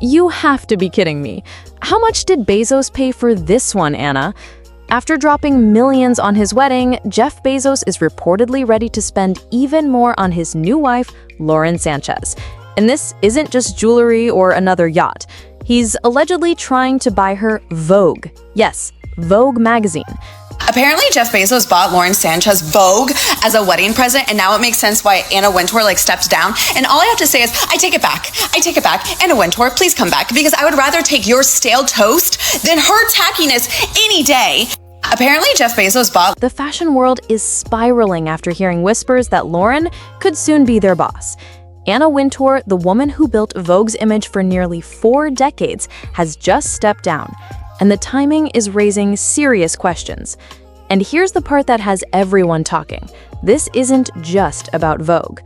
You have to be kidding me. How much did Bezos pay for this one, Anna? After dropping millions on his wedding, Jeff Bezos is reportedly ready to spend even more on his new wife, Lauren Sánchez. And this isn't just jewelry or another yacht. He's allegedly trying to buy her Vogue. Yes, Vogue magazine. Apparently, Jeff Bezos bought Lauren Sánchez Vogue as a wedding present, and now it makes sense why Anna Wintour stepped down. And all I have to say is, I take it back. I take it back. Anna Wintour, please come back, because I would rather take your stale toast than her tackiness any day. Apparently, Jeff Bezos bought... The fashion world is spiraling after hearing whispers that Lauren could soon be their boss. Anna Wintour, the woman who built Vogue's image for nearly 4 decades, has just stepped down. And the timing is raising serious questions. And here's the part that has everyone talking. This isn't just about Vogue.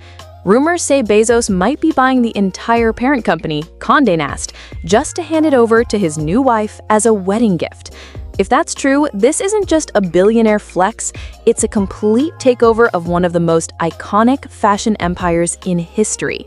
Rumors say Bezos might be buying the entire parent company, Conde Nast, just to hand it over to his new wife as a wedding gift. If that's true, this isn't just a billionaire flex, it's a complete takeover of one of the most iconic fashion empires in history.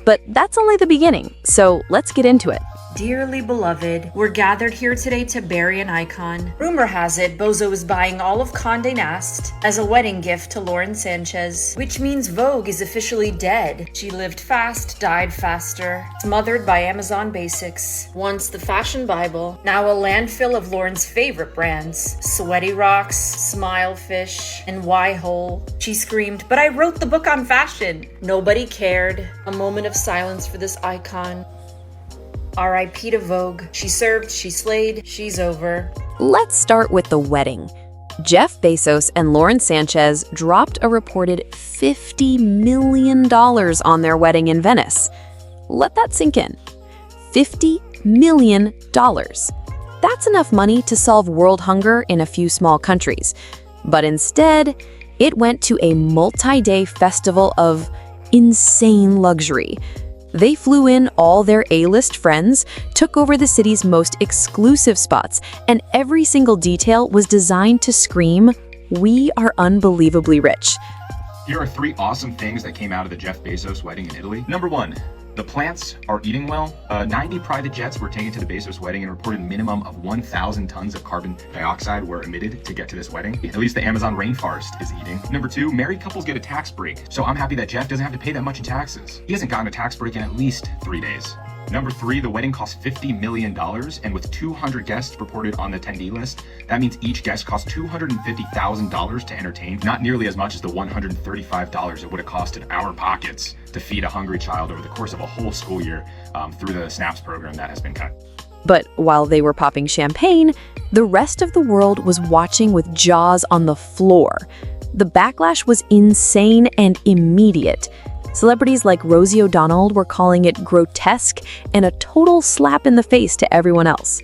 But that's only the beginning, so let's get into it. Dearly beloved, we're gathered here today to bury an icon. Rumor has it Bozo is buying all of Conde Nast as a wedding gift to Lauren Sánchez, which means Vogue is officially dead. She lived fast, died faster, smothered by Amazon basics. Once the fashion bible, now a landfill of Lauren's favorite brands, Sweaty Rocks, Smile Fish, and Y-Hole. She screamed, "But I wrote the book on fashion." Nobody cared. A moment of silence for this icon. R.I.P. to Vogue. She served, she slayed, she's over. Let's start with the wedding. Jeff Bezos and Lauren Sánchez dropped a reported $50 million on their wedding in Venice. Let that sink in. $50 million. That's enough money to solve world hunger in a few small countries. But instead, it went to a multi-day festival of insane luxury. They flew in all their A-list friends, took over the city's most exclusive spots, and every single detail was designed to scream, "We are unbelievably rich." Here are 3 awesome things that came out of the Jeff Bezos wedding in Italy. Number 1, the plants are eating well. 90 private jets were taken to the Bezos wedding and reported minimum of 1,000 tons of carbon dioxide were emitted to get to this wedding. At least the Amazon rainforest is eating. Number 2, married couples get a tax break. So I'm happy that Jeff doesn't have to pay that much in taxes. He hasn't gotten a tax break in at least 3 days. Number 3, the wedding cost $50 million, and with 200 guests reported on the attendee list, that means each guest cost $250,000 to entertain, not nearly as much as the $135 it would have costed our pockets to feed a hungry child over the course of a whole school year through the SNAPS program that has been cut. But while they were popping champagne, the rest of the world was watching with jaws on the floor. The backlash was insane and immediate. Celebrities like Rosie O'Donnell were calling it grotesque and a total slap in the face to everyone else.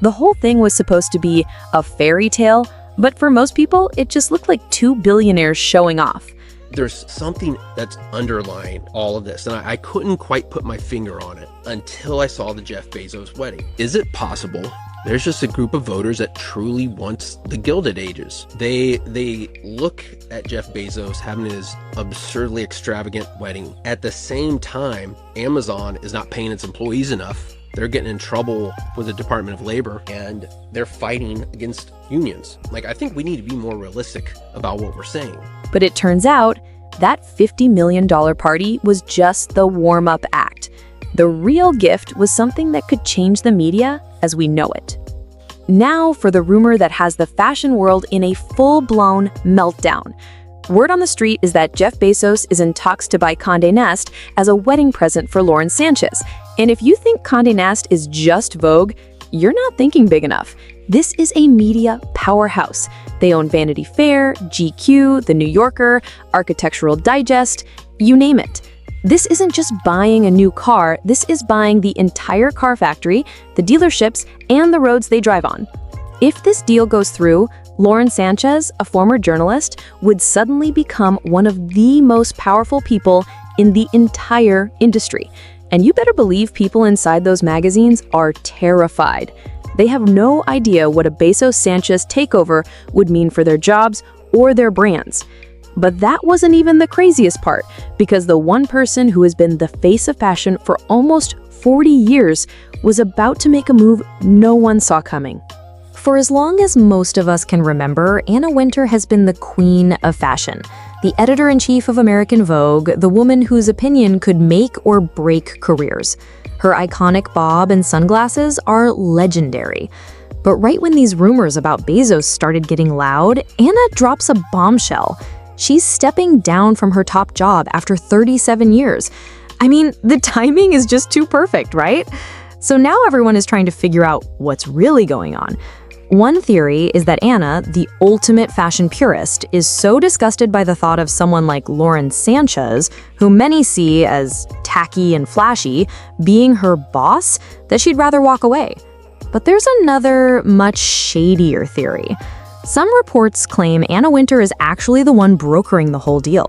The whole thing was supposed to be a fairy tale, but for most people, it just looked like 2 billionaires showing off. There's something that's underlying all of this, and I couldn't quite put my finger on it until I saw the Jeff Bezos wedding. Is it possible there's just a group of voters that truly wants the Gilded Ages? They look at Jeff Bezos having his absurdly extravagant wedding. At the same time, Amazon is not paying its employees enough. They're getting in trouble with the Department of Labor, and they're fighting against unions. I think we need to be more realistic about what we're saying. But it turns out that $50 million party was just the warm-up act. The real gift was something that could change the media as we know it. Now for the rumor that has the fashion world in a full-blown meltdown. Word on the street is that Jeff Bezos is in talks to buy Conde Nast as a wedding present for Lauren Sánchez. And if you think Conde Nast is just Vogue, you're not thinking big enough. This is a media powerhouse. They own Vanity Fair, GQ, The New Yorker, Architectural Digest, you name it. This isn't just buying a new car, this is buying the entire car factory, the dealerships, and the roads they drive on. If this deal goes through, Lauren Sánchez, a former journalist, would suddenly become one of the most powerful people in the entire industry. And you better believe people inside those magazines are terrified. They have no idea what a Bezos-Sánchez takeover would mean for their jobs or their brands. But that wasn't even the craziest part, because the one person who has been the face of fashion for almost 40 years was about to make a move no one saw coming. For as long as most of us can remember, Anna Wintour has been the queen of fashion, the editor-in-chief of American Vogue, the woman whose opinion could make or break careers. Her iconic bob and sunglasses are legendary. But right when these rumors about Bezos started getting loud, Anna drops a bombshell. She's stepping down from her top job after 37 years. I mean, the timing is just too perfect, right? So now everyone is trying to figure out what's really going on. One theory is that Anna, the ultimate fashion purist, is so disgusted by the thought of someone like Lauren Sánchez, who many see as tacky and flashy, being her boss, that she'd rather walk away. But there's another, much shadier theory. Some reports claim Anna Wintour is actually the one brokering the whole deal.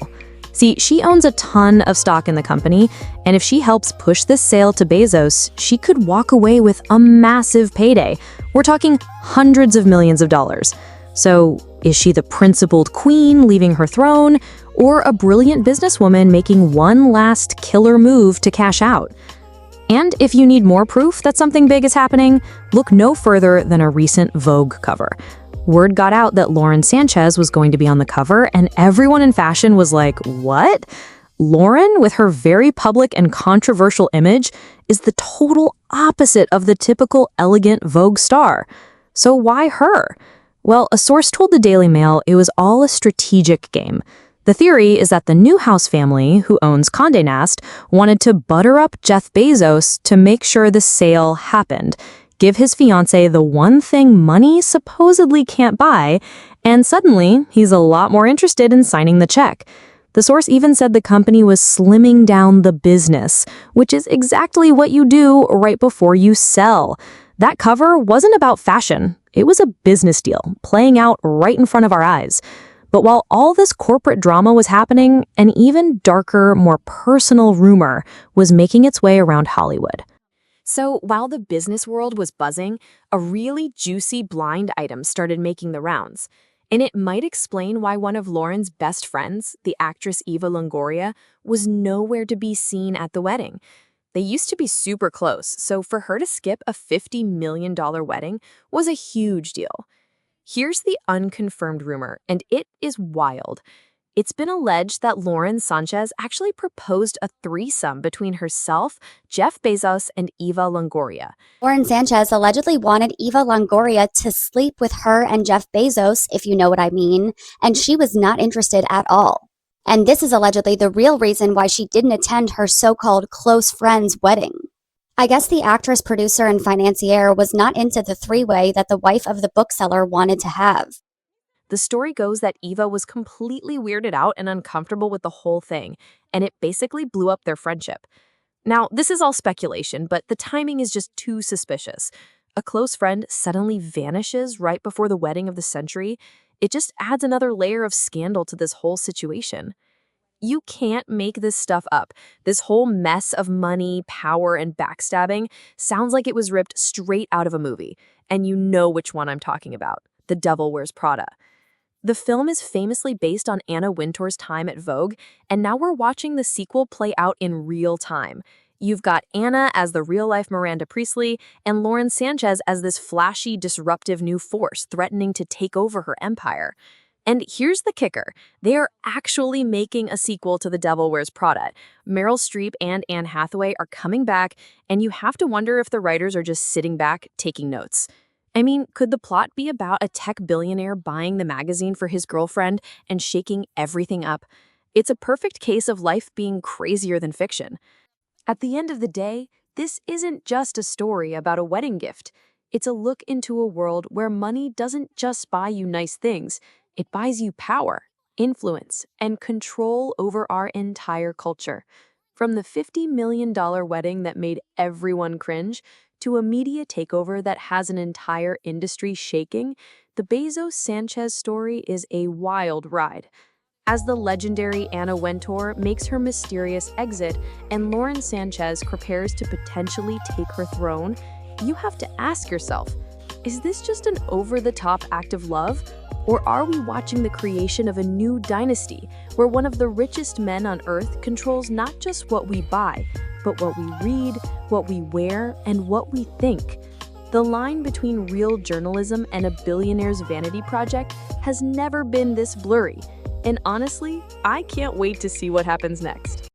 See, she owns a ton of stock in the company, and if she helps push this sale to Bezos, she could walk away with a massive payday. We're talking hundreds of millions of dollars. So, is she the principled queen leaving her throne, or a brilliant businesswoman making one last killer move to cash out? And if you need more proof that something big is happening, look no further than a recent Vogue cover. Word got out that Lauren Sánchez was going to be on the cover, and everyone in fashion was like, what? Lauren, with her very public and controversial image, is the total opposite of the typical elegant Vogue star. So why her? Well, a source told the Daily Mail it was all a strategic game. The theory is that the Newhouse family, who owns Conde Nast, wanted to butter up Jeff Bezos to make sure the sale happened, give his fiancée the one thing money supposedly can't buy, and suddenly he's a lot more interested in signing the check. The source even said the company was slimming down the business, which is exactly what you do right before you sell. That cover wasn't about fashion. It was a business deal, playing out right in front of our eyes. But while all this corporate drama was happening, an even darker, more personal rumor was making its way around Hollywood. So while the business world was buzzing, a really juicy blind item started making the rounds. And it might explain why one of Lauren's best friends, the actress Eva Longoria, was nowhere to be seen at the wedding. They used to be super close, so for her to skip a $50 million wedding was a huge deal. Here's the unconfirmed rumor, and it is wild. It's been alleged that Lauren Sánchez actually proposed a threesome between herself, Jeff Bezos, and Eva Longoria. Lauren Sánchez allegedly wanted Eva Longoria to sleep with her and Jeff Bezos, if you know what I mean, and she was not interested at all. And this is allegedly the real reason why she didn't attend her so-called close friend's wedding. I guess the actress, producer, and financier was not into the three-way that the wife of the bookseller wanted to have. The story goes that Eva was completely weirded out and uncomfortable with the whole thing, and it basically blew up their friendship. Now, this is all speculation, but the timing is just too suspicious. A close friend suddenly vanishes right before the wedding of the century. It just adds another layer of scandal to this whole situation. You can't make this stuff up. This whole mess of money, power, and backstabbing sounds like it was ripped straight out of a movie, and you know which one I'm talking about. The Devil Wears Prada. The film is famously based on Anna Wintour's time at Vogue, and now we're watching the sequel play out in real time. You've got Anna as the real-life Miranda Priestly, and Lauren Sánchez as this flashy, disruptive new force threatening to take over her empire. And here's the kicker. They are actually making a sequel to The Devil Wears Prada. Meryl Streep and Anne Hathaway are coming back, and you have to wonder if the writers are just sitting back, taking notes. I mean, could the plot be about a tech billionaire buying the magazine for his girlfriend and shaking everything up? It's a perfect case of life being crazier than fiction. At the end of the day, this isn't just a story about a wedding gift. It's a look into a world where money doesn't just buy you nice things. It buys you power, influence, and control over our entire culture. From the $50 million wedding that made everyone cringe to a media takeover that has an entire industry shaking, the Bezos-Sánchez story is a wild ride. As the legendary Anna Wintour makes her mysterious exit and Lauren Sánchez prepares to potentially take her throne, you have to ask yourself, is this just an over-the-top act of love? Or are we watching the creation of a new dynasty where one of the richest men on earth controls not just what we buy, but what we read, what we wear, and what we think? The line between real journalism and a billionaire's vanity project has never been this blurry. And honestly, I can't wait to see what happens next.